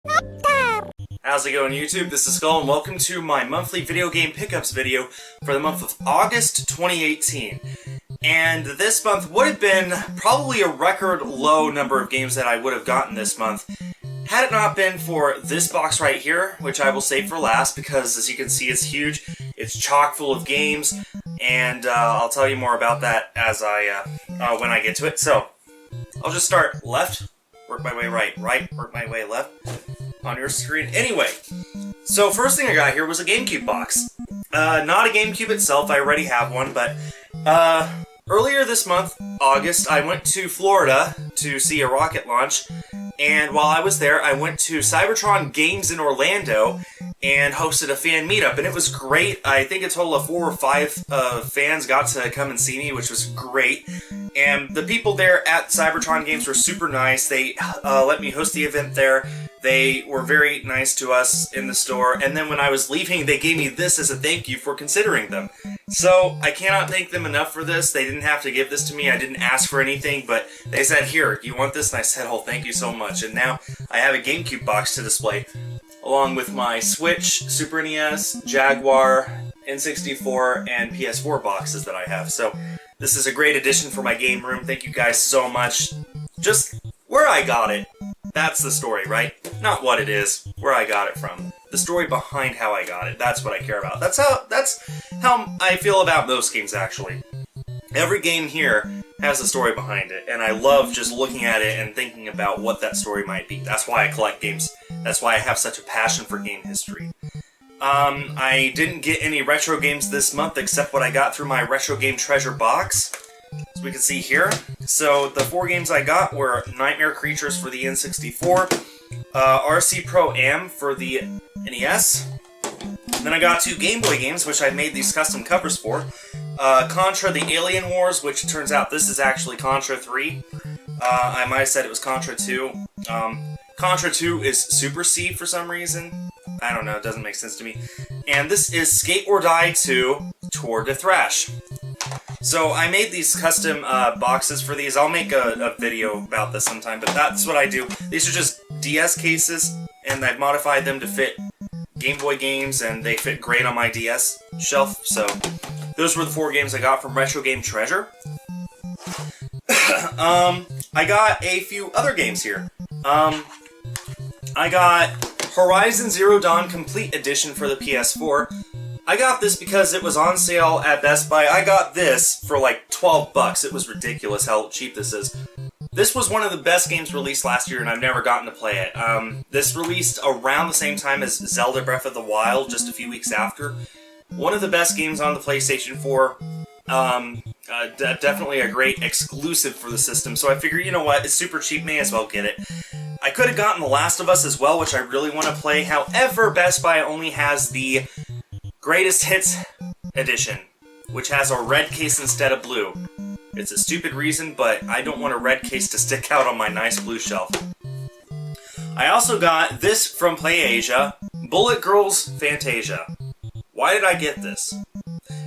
How's it going, YouTube? This is Skul, and welcome to my monthly video game pickups video for the month of August 2018. And this month would have been probably a record low number of games that I would have gotten this month, had it not been for this box right here, which I will save for last because, as you can see, it's huge. It's chock full of games, and I'll tell you more about that as when I get to it. So, I'll just start left, work my way right, work my way left on your screen. Anyway, so first thing I got here was a GameCube box. Not a GameCube itself, I already have one, but earlier this month, August, I went to Florida to see a rocket launch, and while I was there, I went to Cybertron Games in Orlando and hosted a fan meetup, and it was great. I think a total of 4 or 5 fans got to come and see me, which was great. And the people there at Cybertron Games were super nice. They let me host the event there. They were very nice to us in the store, and then when I was leaving, they gave me this as a thank you for considering them. So, I cannot thank them enough for this. They didn't have to give this to me. I didn't ask for anything, but they said, "Here, you want this?" And I said, "Oh, thank you so much." And now, I have a GameCube box to display, along with my Switch, Super NES, Jaguar, N64, and PS4 boxes that I have. So, this is a great addition for my game room. Thank you guys so much. Just where I got it. That's the story, right? Not what it is, where I got it from. The story behind how I got it. That's what I care about. That's how I feel about most games, actually. Every game here has a story behind it, and I love just looking at it and thinking about what that story might be. That's why I collect games. That's why I have such a passion for game history. I didn't get any retro games this month except what I got through my Retro Game Treasure box, as we can see here. So the 4 games I got were Nightmare Creatures for the N64, RC Pro-Am for the NES, then I got 2 Game Boy games, which I made these custom covers for. Contra the Alien Wars, which turns out this is actually Contra 3. I might have said it was Contra 2. Contra 2 is Super C for some reason. I don't know, it doesn't make sense to me. And this is Skate or Die 2 Tour de Thrash. So I made these custom boxes for these. I'll make a video about this sometime, but that's what I do. These are just DS cases, and I've modified them to fit Game Boy games, and they fit great on my DS shelf. So those were the 4 games I got from Retro Game Treasure. I got a few other games here. I got Horizon Zero Dawn Complete Edition for the PS4. I got this because it was on sale at Best Buy. I got this for like 12 bucks. It was ridiculous how cheap this is. This was one of the best games released last year, and I've never gotten to play it. This released around the same time as Zelda Breath of the Wild, just a few weeks after. One of the best games on the PlayStation 4. Definitely a great exclusive for the system, so I figured, you know what, it's super cheap, may as well get it. I could have gotten The Last of Us as well, which I really want to play. However, Best Buy only has the Greatest Hits Edition, which has a red case instead of blue. It's a stupid reason, but I don't want a red case to stick out on my nice blue shelf. I also got this from PlayAsia, Bullet Girls Fantasia. Why did I get this?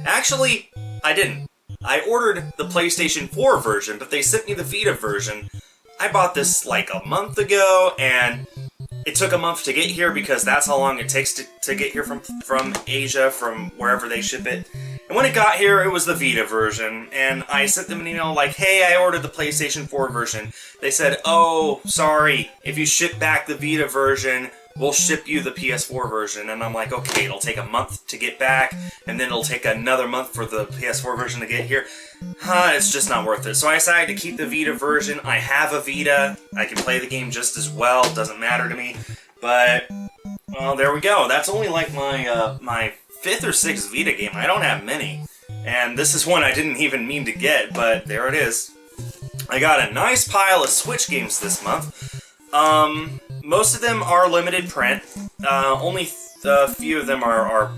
Actually, I didn't. I ordered the PlayStation 4 version, but they sent me the Vita version. I bought this like a month ago, and it took a month to get here because that's how long it takes to get here from Asia, from wherever they ship it. And when it got here, it was the Vita version, and I sent them an email like, "Hey, I ordered the PlayStation 4 version." They said, "Oh, sorry, if you ship back the Vita version, we'll ship you the PS4 version." And I'm like, okay, it'll take a month to get back, and then it'll take another month for the PS4 version to get here. It's just not worth it. So I decided to keep the Vita version. I have a Vita. I can play the game just as well. It doesn't matter to me. But, well, there we go. That's only like my 5th or 6th Vita game. I don't have many. And this is one I didn't even mean to get, but there it is. I got a nice pile of Switch games this month. Most of them are limited print. Only a few of them are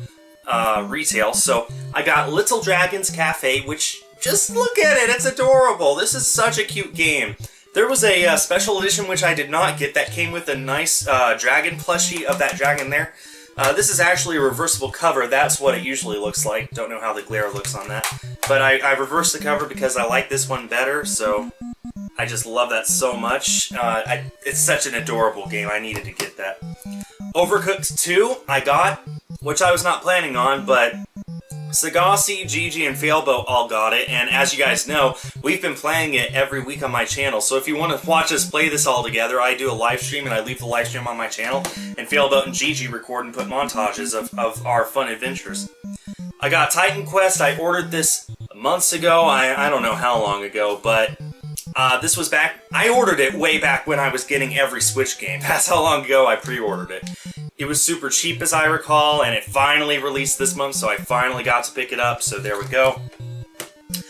retail. So I got Little Dragon's Cafe, which, just look at it, it's adorable. This is such a cute game. There was a special edition which I did not get that came with a nice dragon plushie of that dragon there. This is actually a reversible cover. That's what it usually looks like. Don't know how the glare looks on that. But I reversed the cover because I like this one better, so I just love that so much. It's such an adorable game. I needed to get that. Overcooked 2, I got, which I was not planning on, but Sagasi, Gigi, and Failboat all got it, and as you guys know, we've been playing it every week on my channel, so if you want to watch us play this all together, I do a live stream, and I leave the live stream on my channel, and Failboat and Gigi record and put montages of our fun adventures. I got Titan Quest. I ordered this months ago. I don't know how long ago, but this was back. I ordered it way back when I was getting every Switch game. That's how long ago I pre-ordered it. It was super cheap, as I recall, and it finally released this month, so I finally got to pick it up, so there we go.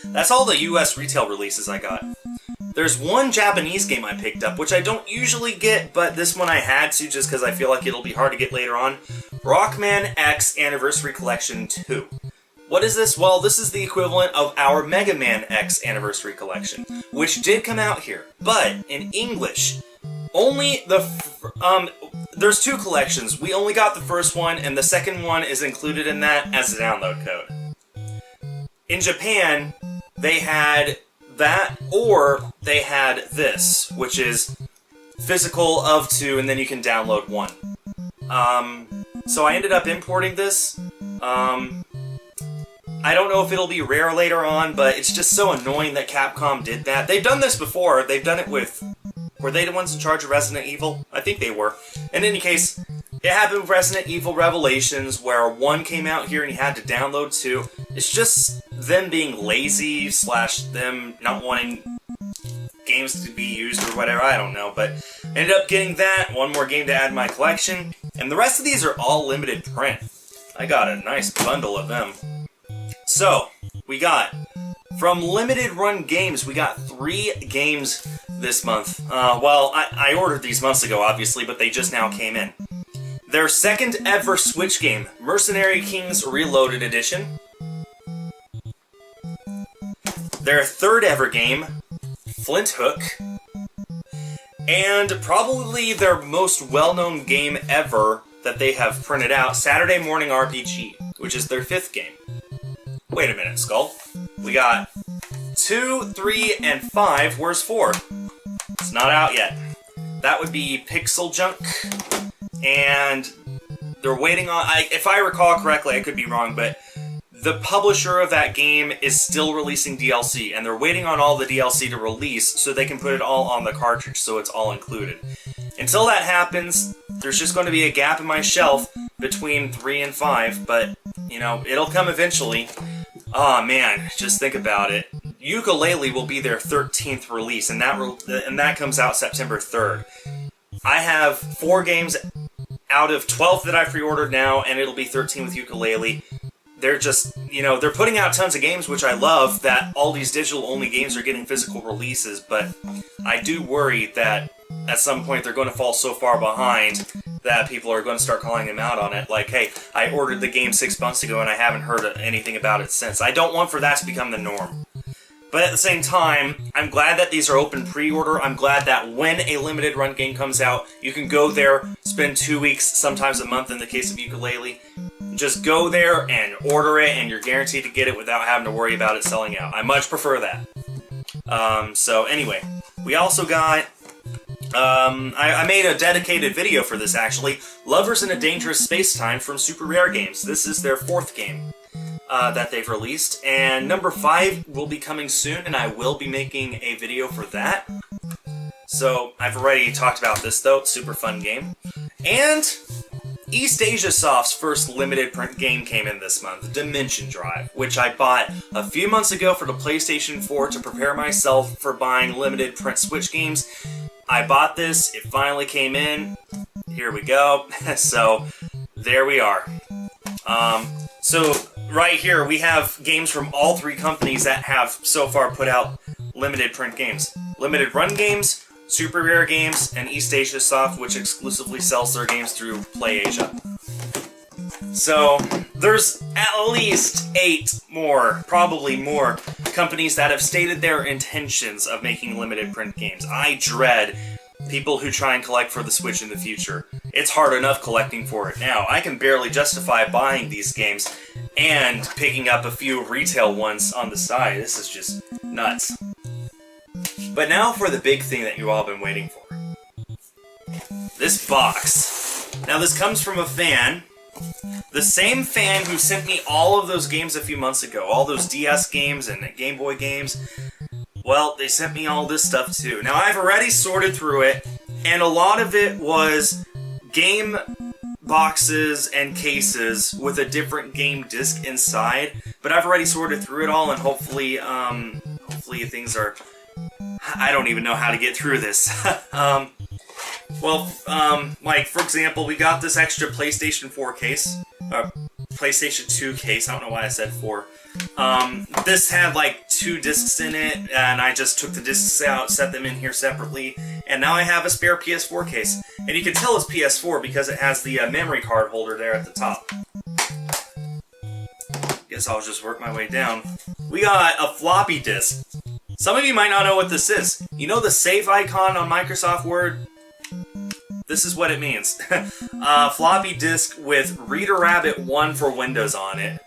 That's all the US retail releases I got. There's one Japanese game I picked up, which I don't usually get, but this one I had to just because I feel like it'll be hard to get later on. Rockman X Anniversary Collection 2. What is this? Well, this is the equivalent of our Mega Man X Anniversary Collection, which did come out here, but in English. Only there's 2 collections. We only got the first one, and the second one is included in that as a download code. In Japan, they had that, or they had this, which is physical of 2, and then you can download 1. So I ended up importing this. I don't know if it'll be rare later on, but it's just so annoying that Capcom did that. They've done this before. They've done it with... Were they the ones in charge of Resident Evil? I think they were. In any case, it happened with Resident Evil Revelations, where 1 came out here and you had to download 2. It's just them being lazy, / them not wanting games to be used or whatever, I don't know. But ended up getting that, 1 more game to add to my collection. And the rest of these are all limited print. I got a nice bundle of them. So, we got... From Limited Run Games, we got 3 games this month. Well, I ordered these months ago, obviously, but they just now came in. Their second ever Switch game, Mercenary Kings Reloaded Edition. Their third ever game, Flint Hook. And probably their most well-known game ever that they have printed out, Saturday Morning RPG, which is their 5th game. Wait a minute, Skull. We got 2, 3, and 5. Where's 4? It's not out yet. That would be Pixel Junk. And they're waiting on... if I recall correctly, I could be wrong, but the publisher of that game is still releasing DLC, and they're waiting on all the DLC to release so they can put it all on the cartridge so it's all included. Until that happens, there's just going to be a gap in my shelf between 3 and 5, but, you know, it'll come eventually. Oh man, just think about it. Yooka-Laylee will be their 13th release, and that comes out September 3rd. I have 4 games out of 12 that I pre-ordered now, and it'll be 13 with Yooka-Laylee. They're just, you know, they're putting out tons of games, which I love, that all these digital-only games are getting physical releases, but I do worry that at some point they're going to fall so far behind that people are going to start calling them out on it. Like, hey, I ordered the game 6 months ago and I haven't heard anything about it since. I don't want for that to become the norm. But at the same time, I'm glad that these are open pre-order. I'm glad that when a limited run game comes out, you can go there, spend 2 weeks, sometimes a month in the case of Yooka-Laylee. Just go there and order it, and you're guaranteed to get it without having to worry about it selling out. I much prefer that. So anyway, we also got... I made a dedicated video for this, actually. Lovers in a Dangerous Space-Time from Super Rare Games. This is their 4th game that they've released, and number 5 will be coming soon, and I will be making a video for that. So, I've already talked about this, though. It's a super fun game. And East Asia Soft's first limited print game came in this month, Dimension Drive, which I bought a few months ago for the PlayStation 4 to prepare myself for buying limited print Switch games. I bought this, it finally came in, here we go, so there we are. So right here we have games from all 3 companies that have so far put out limited print games. Limited Run Games, Super Rare Games, and East Asia Soft, which exclusively sells their games through PlayAsia. So, there's at least 8 more, probably more, companies that have stated their intentions of making limited print games. I dread people who try and collect for the Switch in the future. It's hard enough collecting for it now. I can barely justify buying these games and picking up a few retail ones on the side. This is just nuts. But now for the big thing that you all been waiting for. This box. Now this comes from a fan. The same fan who sent me all of those games a few months ago. All those DS games and Game Boy games. Well, they sent me all this stuff too. Now I've already sorted through it. And a lot of it was game boxes and cases with a different game disc inside. But I've already sorted through it all, and hopefully things are... I don't even know how to get through this. Like, for example, we got this extra PlayStation 4 case. PlayStation 2 case, I don't know why I said 4. This had like 2 discs in it, and I just took the discs out, set them in here separately, and now I have a spare PS4 case. And you can tell it's PS4 because it has the memory card holder there at the top. Guess I'll just work my way down. We got a floppy disk. Some of you might not know what this is. You know the save icon on Microsoft Word? This is what it means. Floppy disk with Reader Rabbit 1 for Windows on it.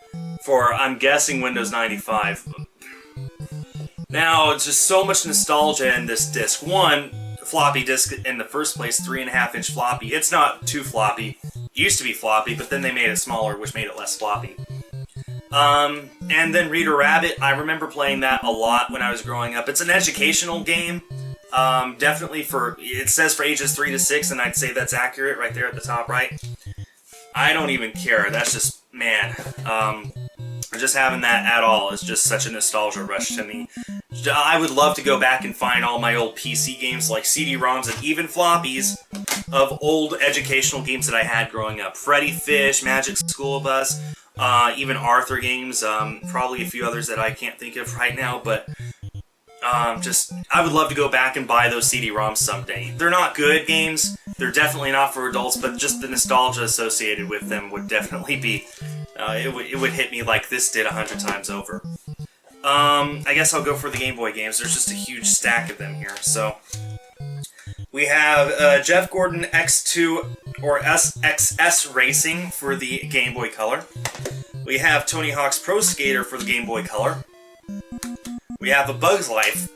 For, I'm guessing, Windows 95. Now, it's just so much nostalgia in this disk. One, floppy disk in the first place, 3.5-inch floppy. It's not too floppy. It used to be floppy, but then they made it smaller, which made it less floppy. And then Reader Rabbit, I remember playing that a lot when I was growing up. It's an educational game. Definitely it says for ages 3 to 6, and I'd say that's accurate right there at the top right. I don't even care. That's just, man, just having that at all is just such a nostalgia rush to me. I would love to go back and find all my old PC games, like CD-ROMs and even floppies of old educational games that I had growing up. Freddy Fish, Magic School Bus, even Arthur games, probably a few others that I can't think of right now, but I would love to go back and buy those CD-ROMs someday. They're not good games, they're definitely not for adults, but just the nostalgia associated with them would definitely be, it would hit me like this did 100 times over. I guess I'll go for the Game Boy games. There's just a huge stack of them here, so... We have Jeff Gordon X2 or SXS Racing for the Game Boy Color. We have Tony Hawk's Pro Skater for the Game Boy Color. We have A Bug's Life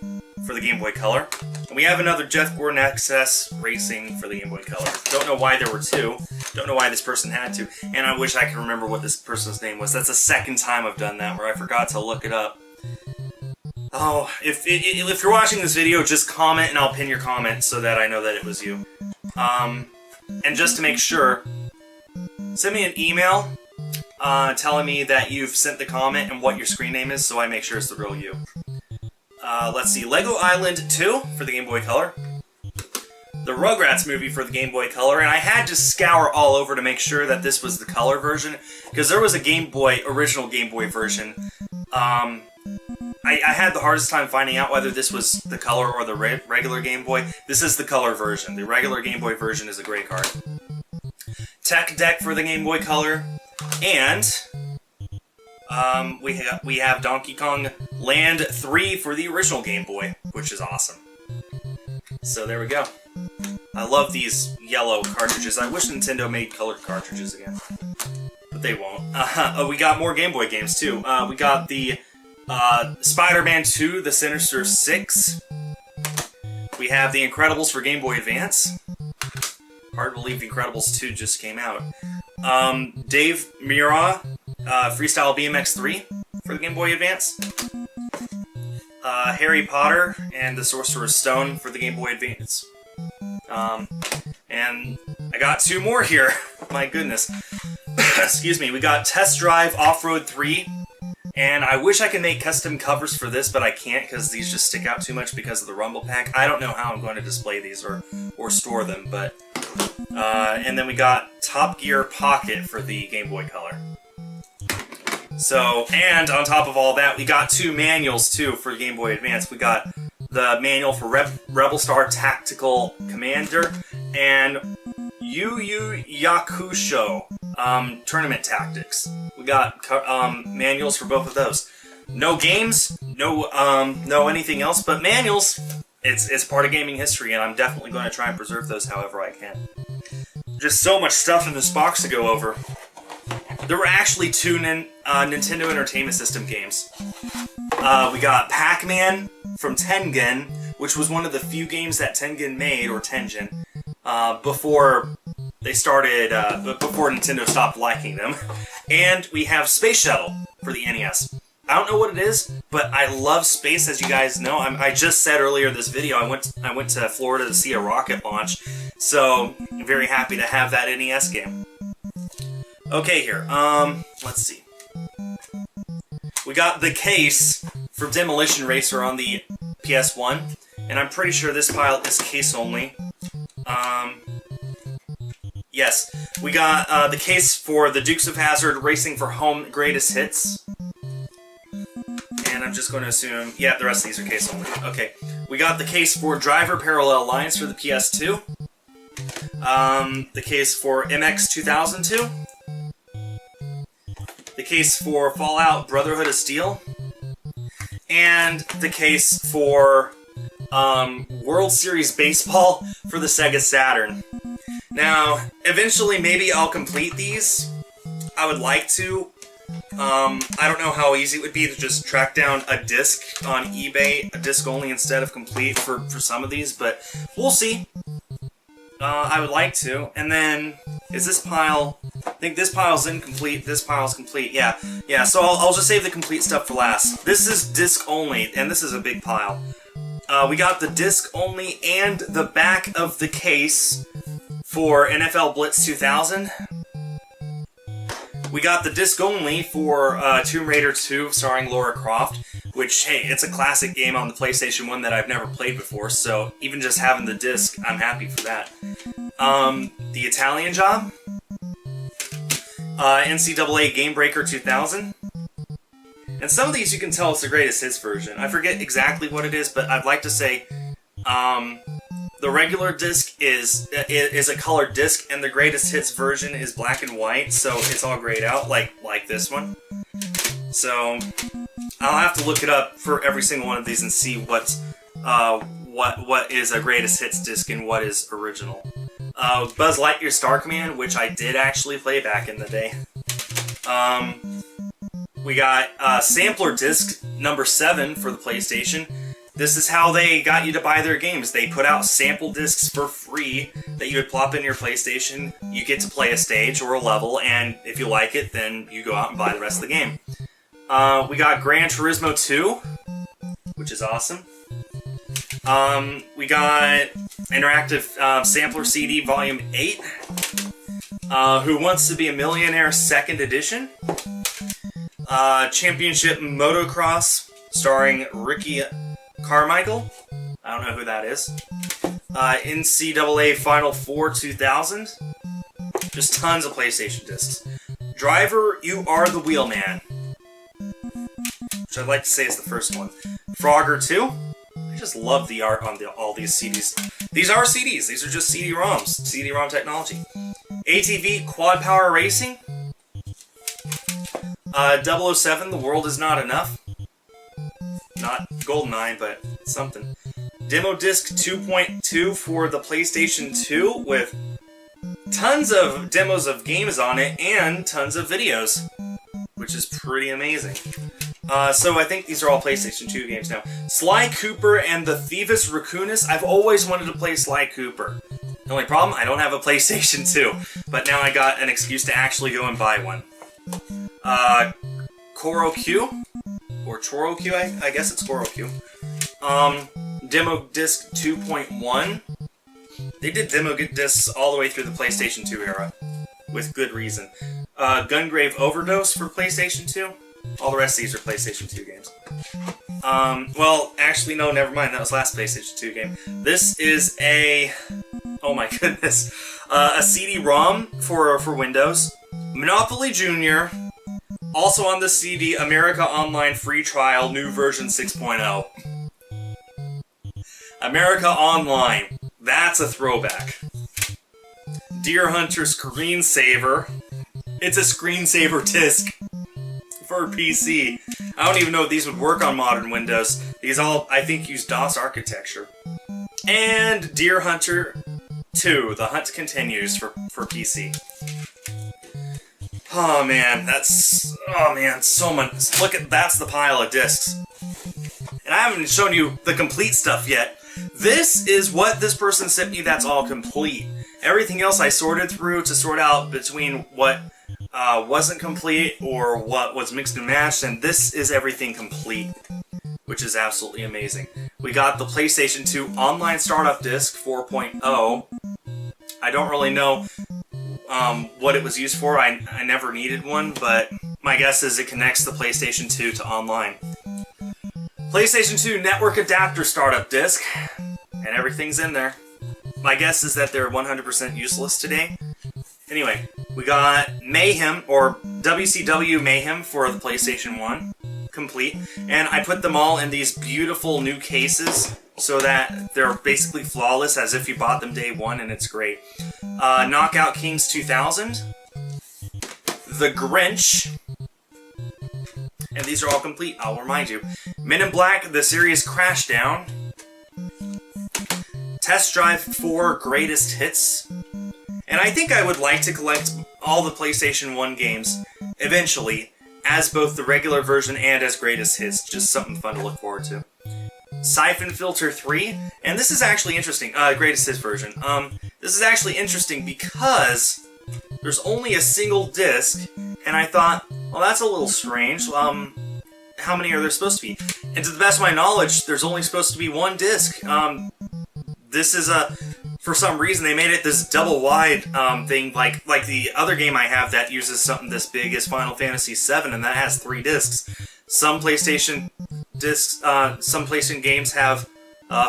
for the Game Boy Color. And we have another Jeff Gordon XS Racing for the Game Boy Color. Don't know why there were 2. Don't know why this person had to. And I wish I could remember what this person's name was. That's the second time I've done that where I forgot to look it up. Oh, if you're watching this video, just comment and I'll pin your comment so that I know that it was you. And just to make sure, send me an email telling me that you've sent the comment and what your screen name is so I make sure it's the real you. Let's see, Lego Island 2 for the Game Boy Color. The Rugrats movie for the Game Boy Color, and I had to scour all over to make sure that this was the color version, because there was a original Game Boy version. I had the hardest time finding out whether this was the color or the regular Game Boy. This is the color version. The regular Game Boy version is a gray card. Tech Deck for the Game Boy Color. And we have Donkey Kong Land 3 for the original Game Boy, which is awesome. So there we go. I love these yellow cartridges. I wish Nintendo made colored cartridges again. But they won't. We got more Game Boy games, too. We got the... Spider-Man 2, The Sinister Six. We have The Incredibles for Game Boy Advance. Hard to believe The Incredibles 2 just came out. Dave Mirra, Freestyle BMX 3 for the Game Boy Advance. Harry Potter and the Sorcerer's Stone for the Game Boy Advance. And I got 2 more here. My goodness. Excuse me. We got Test Drive Off-Road 3. And I wish I could make custom covers for this, but I can't because these just stick out too much because of the Rumble Pack. I don't know how I'm going to display these or store them, but... and then we got Top Gear Pocket for the Game Boy Color. So, and on top of all that, we got 2 manuals, too, for Game Boy Advance. We got the manual for Rebel Star Tactical Commander and Yu Yu Yakusho Tournament Tactics. We got manuals for both of those. No games, no anything else, but manuals. It's part of gaming history, and I'm definitely going to try and preserve those however I can. Just so much stuff in this box to go over. There were actually 2 Nintendo Entertainment System games. We got Pac-Man from Tengen which was one of the few games that Tengen made, or Tengen, before they started, before Nintendo stopped liking them. And we have Space Shuttle for the NES. I don't know what it is, but I love space, as you guys know. I just said earlier in this video, I went to Florida to see a rocket launch, so I'm very happy to have that NES game. Okay, here, let's see. We got the case for Demolition Racer on the PS1, and I'm pretty sure this pile is case only. Yes, we got the case for the Dukes of Hazzard Racing for Home Greatest Hits. And I'm just going to assume, yeah, the rest of these are case only. Okay, we got the case for Driver Parallel Lines for the PS2. The case for MX 2002. The case for Fallout Brotherhood of Steel. And the case for World Series Baseball for the Sega Saturn. Now, eventually maybe I'll complete these. I would like to. I don't know how easy it would be to just track down a disc on eBay, a disc only instead of complete for some of these, but we'll see. I would like to. And then, is this pile... I think this pile's incomplete, this pile's complete. Yeah, so I'll just save the complete stuff for last. This is disc only, and this is a big pile. We got the disc only and the back of the case for NFL Blitz 2000. We got the disc only for Tomb Raider 2 starring Lara Croft, which, hey, it's a classic game on the PlayStation 1 that I've never played before, so even just having the disc, I'm happy for that. The Italian Job, NCAA Game Breaker 2000, and some of these you can tell it's the greatest hits version. I forget exactly what it is, but I'd like to say the regular disc is a colored disc, and the greatest hits version is black and white, so it's all grayed out, like this one. So I'll have to look it up for every single one of these and see what is a greatest hits disc and what is original. Buzz Lightyear Star Command, which I did actually play back in the day. We got sampler disc number 7 for the PlayStation. This is how they got you to buy their games. They put out sample discs for free that you would plop in your PlayStation. You get to play a stage or a level, and if you like it, then you go out and buy the rest of the game. We got Gran Turismo 2, which is awesome. We got Interactive Sampler CD Volume 8, Who Wants to Be a Millionaire 2nd Edition, Championship Motocross starring Ricky Carmichael. I don't know who that is. NCAA Final Four 2000. Just tons of PlayStation discs. Driver, You Are the Wheelman, which I'd like to say is the first one. Frogger 2. I just love the art on all these CDs. These are CDs. These are just CD-ROMs. CD-ROM technology. ATV Quad Power Racing. 007, The World Is Not Enough. Not GoldenEye, but something. Demo Disc 2.2 for the PlayStation 2 with tons of demos of games on it and tons of videos, which is pretty amazing. So I think these are all PlayStation 2 games now. Sly Cooper and the Thieves Raccoonus. I've always wanted to play Sly Cooper. The only problem, I don't have a PlayStation 2, but now I got an excuse to actually go and buy one. Koro Q? Or Choro Q, I guess it's Koro Q. Demo Disc 2.1. They did demo discs all the way through the PlayStation 2 era, with good reason. Gungrave Overdose for PlayStation 2. All the rest of these are PlayStation 2 games. Well, actually, no, never mind. That was last PlayStation 2 game. This is a... oh my goodness. A CD-ROM for Windows. Monopoly Junior. Also on the CD, America Online Free Trial, new version 6.0. America Online. That's a throwback. Deer Hunter Screensaver. It's a screensaver disc for PC. I don't even know if these would work on modern Windows. These all, I think, use DOS architecture. And Deer Hunter 2, The Hunt Continues for PC. Oh man, so much. Look at, that's the pile of discs. And I haven't shown you the complete stuff yet. this is what this person sent me that's all complete. Everything else I sorted through to sort out between what wasn't complete or what was mixed and matched, and this is everything complete, which is absolutely amazing. We got the PlayStation 2 Online Startup Disc 4.0. I don't really know what it was used for. I never needed one, but my guess is it connects the PlayStation 2 to online. PlayStation 2 Network Adapter Startup Disc, and everything's in there. My guess is that they're 100% useless today. Anyway, we got Mayhem, or WCW Mayhem for the PlayStation 1, complete. And I put them all in these beautiful new cases so that they're basically flawless, as if you bought them day one, and it's great. Knockout Kings 2000. The Grinch. And these are all complete, I'll remind you. Men in Black, the series Crashdown. Test Drive 4 Greatest Hits. And I think I would like to collect all the PlayStation 1 games, eventually, as both the regular version and as Greatest Hits. Just something fun to look forward to. Siphon Filter 3, and this is actually interesting, Greatest Hits version. This is actually interesting because there's only a single disc, and I thought, well, that's a little strange. How many are there supposed to be? And to the best of my knowledge, there's only supposed to be one disc. This is for some reason, they made it this double wide thing, like the other game I have that uses something this big is Final Fantasy VII, and that has 3 discs. Some PlayStation discs, some PlayStation games have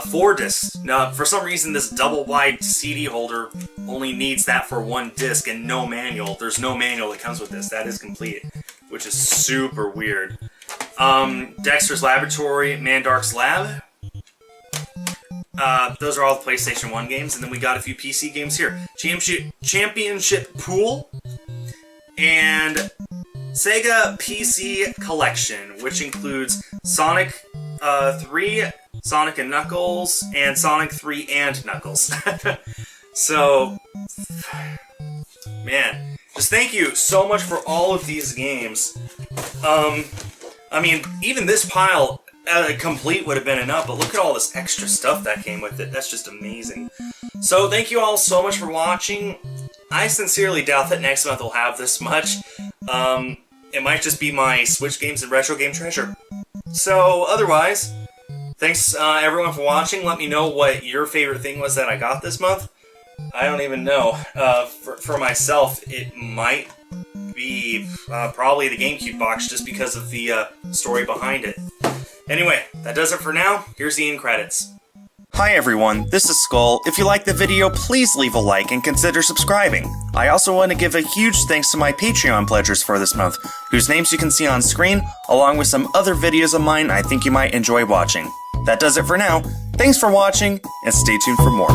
4 discs. Now, for some reason, this double wide CD holder only needs that for 1 disc and no manual. There's no manual that comes with this. That is complete, which is super weird. Dexter's Laboratory, Mandark's Lab. Those are all the PlayStation 1 games, and then we got a few PC games here. Championship Pool, and Sega PC Collection, which includes Sonic 3, Sonic and Knuckles, and Sonic 3 and Knuckles. So, man, just thank you so much for all of these games. I mean, even this pile... complete would have been enough, but look at all this extra stuff that came with it. That's just amazing. So thank you all so much for watching. I sincerely doubt that next month we'll have this much. It might just be my Switch games and retro game treasure. So otherwise, thanks everyone for watching. Let me know what your favorite thing was that I got this month. I don't even know. For myself, it might be probably the GameCube box, just because of the story behind it. Anyway, that does it for now. Here's the end credits. Hi everyone, this is Skul. If you liked the video, please leave a like and consider subscribing. I also want to give a huge thanks to my Patreon pledgers for this month, whose names you can see on screen, along with some other videos of mine I think you might enjoy watching. That does it for now. Thanks for watching, and stay tuned for more.